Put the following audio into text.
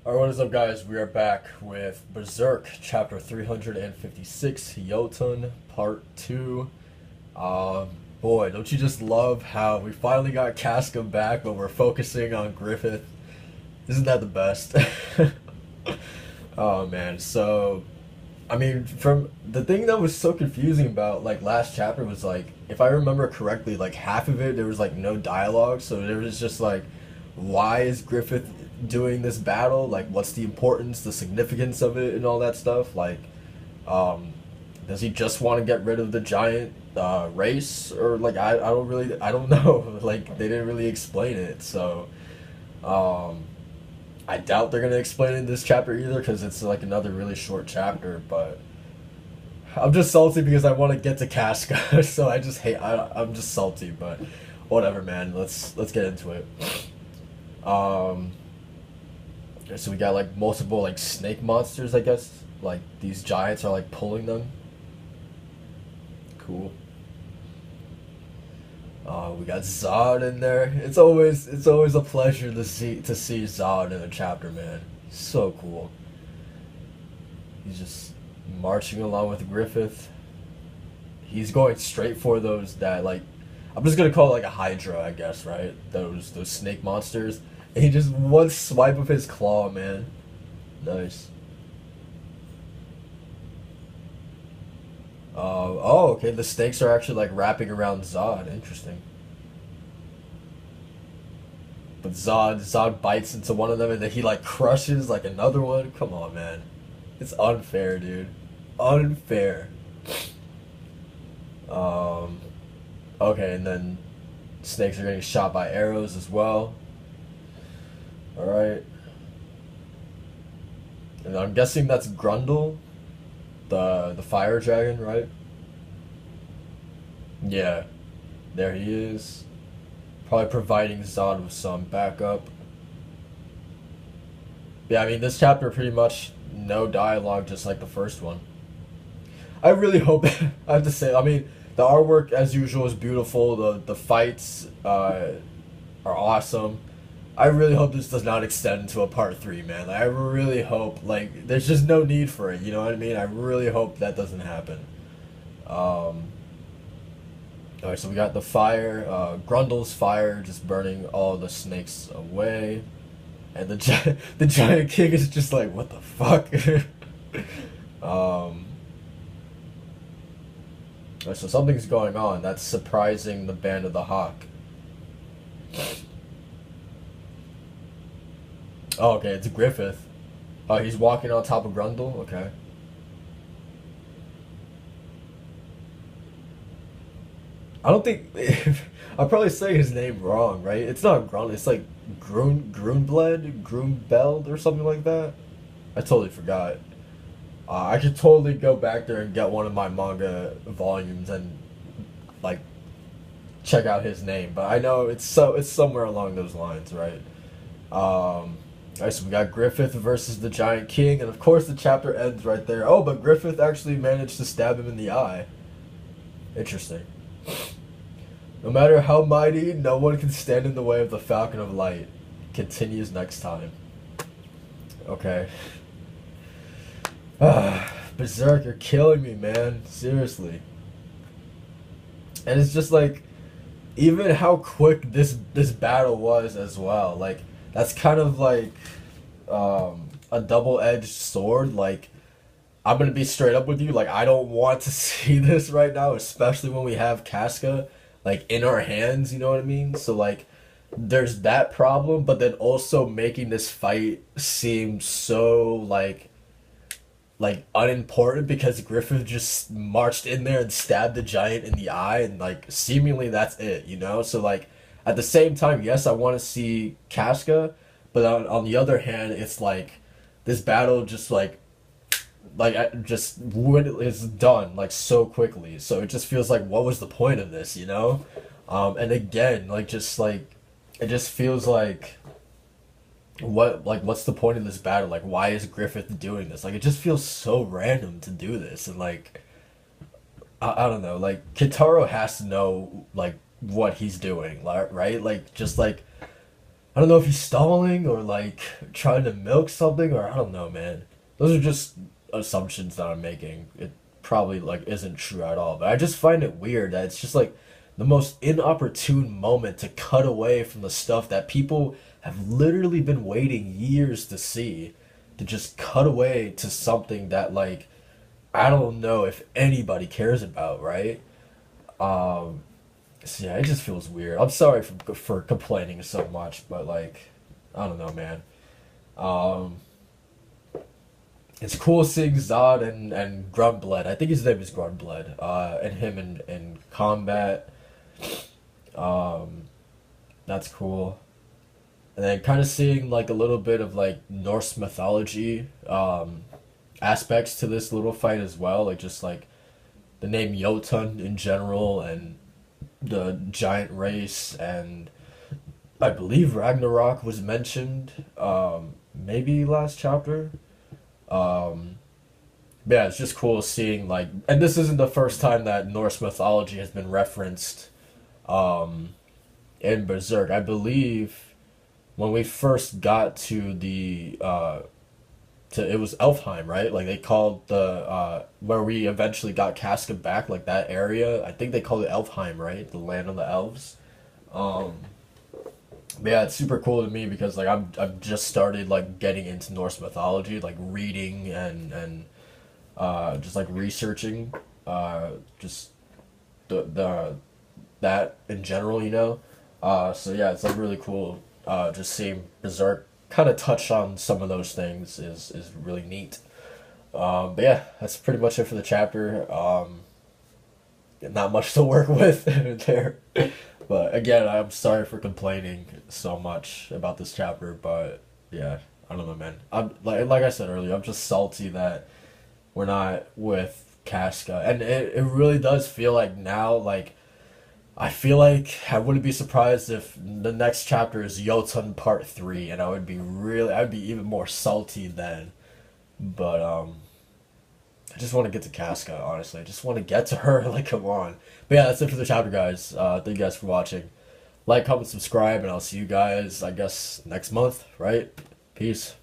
Alright, what is up, guys? We are back with Berserk, chapter 356, Jotun, part 2. Um, Boy, don't you just love how we finally got Casca back, but we're focusing on Griffith? Isn't that the best? Oh man, so, I mean, from the thing that was so confusing about, like, last chapter was, like, if I remember correctly, like, half of it, there was, like, no dialogue, so there was just, like, why is Griffith doing this battle? Like, what's the importance, the significance of it, and all that stuff? Like, um, does he just want to get rid of the giant race, or like I don't know. Like, they didn't really explain it, so um, I doubt they're gonna explain it in this chapter either, because it's like another really short chapter. But I'm just salty because I want to get to Casca, so I just hate. I'm just salty, but whatever, man. Let's get into it. Um, so we got like multiple like snake monsters, I guess. Like these giants are like pulling them. Cool. We got Zod in there. It's always a pleasure to see Zod in a chapter, man. So cool. He's just marching along with Griffith. He's going straight for those that like I'm just gonna call it like a Hydra, I guess, right? Those snake monsters. And he just one swipe of his claw, man. Nice. Oh, okay. The snakes are actually like wrapping around Zod. Interesting. But Zod bites into one of them, and then he like crushes like another one. Come on, man. It's unfair, dude. Unfair. Um. Okay, and then snakes are getting shot by arrows as well. All right. And I'm guessing that's Grundle, the fire dragon, right? Yeah. There he is. Probably providing Zod with some backup. Yeah, I mean, this chapter pretty much no dialogue, just like the first one. I really hope. I have to say, I mean, the artwork as usual is beautiful. The fights are awesome. I really hope this does not extend into a part three, man. Like, I really hope, like, there's just no need for it. You know what I mean? I really hope that doesn't happen. Um, Alright, so we got the fire, Grundle's fire just burning all the snakes away. And the giant king is just like, what the fuck? um, alright, so something's going on that's surprising the band of the Hawk. Oh, okay, it's Griffith. Oh, he's walking on top of Grundle? Okay. I don't think I'll probably say his name wrong, right? It's not Grun. It's like Grunbeld, or something like that. I totally forgot. I could totally go back there and get one of my manga volumes and like check out his name, but I know it's somewhere along those lines, right? Alright, so we got Griffith versus the Giant King, and of course the chapter ends right there. Oh, but Griffith actually managed to stab him in the eye. Interesting. No matter how mighty, no one can stand in the way of the Falcon of Light. Continues next time. Okay. Berserk, you're killing me, man. Seriously. And it's just like, even how quick this battle was as well. Like, that's kind of like a double-edged sword. Like, I'm gonna be straight up with you. Like, I don't want to see this right now, especially when we have Casca like in our hands. You know what I mean? So like, there's that problem, but then also making this fight seem so like unimportant because Griffith just marched in there and stabbed the giant in the eye, and like seemingly that's it. You know? So like, at the same time, yes, I want to see Casca, but on the other hand, it's like this battle just like I just when it's done like so quickly, so it just feels like, what was the point of this, you know? And again, like, just like, it just feels like, what's the point of this battle? Like, why is Griffith doing this? Like, it just feels so random to do this. And like, I don't know, like, Kitaro has to know like what he's doing, right? Like, just like, I don't know if he's stalling or like trying to milk something, or I don't know, man. Those are just assumptions that I'm making. It probably like isn't true at all, but I just find it weird that it's just like the most inopportune moment to cut away from the stuff that people have literally been waiting years to see, to just cut away to something that like I don't know if anybody cares about, right? Um, so yeah, it just feels weird. I'm sorry for complaining so much, but like, I don't know, man. Um, it's cool seeing Zod and Grunblood. I think his name is Grunblood. And him in combat. Um, that's cool. And then kind of seeing like a little bit of like Norse mythology aspects to this little fight as well. Like just like the name Jotun in general and the giant race, and I believe Ragnarok was mentioned, maybe last chapter. Um, yeah, it's just cool seeing like, and this isn't the first time that Norse mythology has been referenced um, in Berserk. I believe when we first got to it was Elfheim, right? Like they called the where we eventually got Casca back, like that area. I think they called it Elfheim, right? The land of the elves. Um, but yeah, it's super cool to me because like I've just started like getting into Norse mythology, like reading and just like researching just the that in general, you know. So yeah, it's like really cool. Just seeing Berserk kind of touch on some of those things is really neat. But yeah, that's pretty much it for the chapter. Not much to work with there. But again, I'm sorry for complaining so much about this chapter, but yeah, I don't know, man. I'm like I said earlier, I'm just salty that we're not with Casca, and it really does feel like now, like I feel like I wouldn't be surprised if the next chapter is Jotun Part 3, and I'd be even more salty then. But I just want to get to Casca, honestly. I just want to get to her. Like, come on. But yeah, that's it for the chapter, guys. Thank you guys for watching. Like, comment, subscribe, and I'll see you guys, I guess, next month, right? Peace.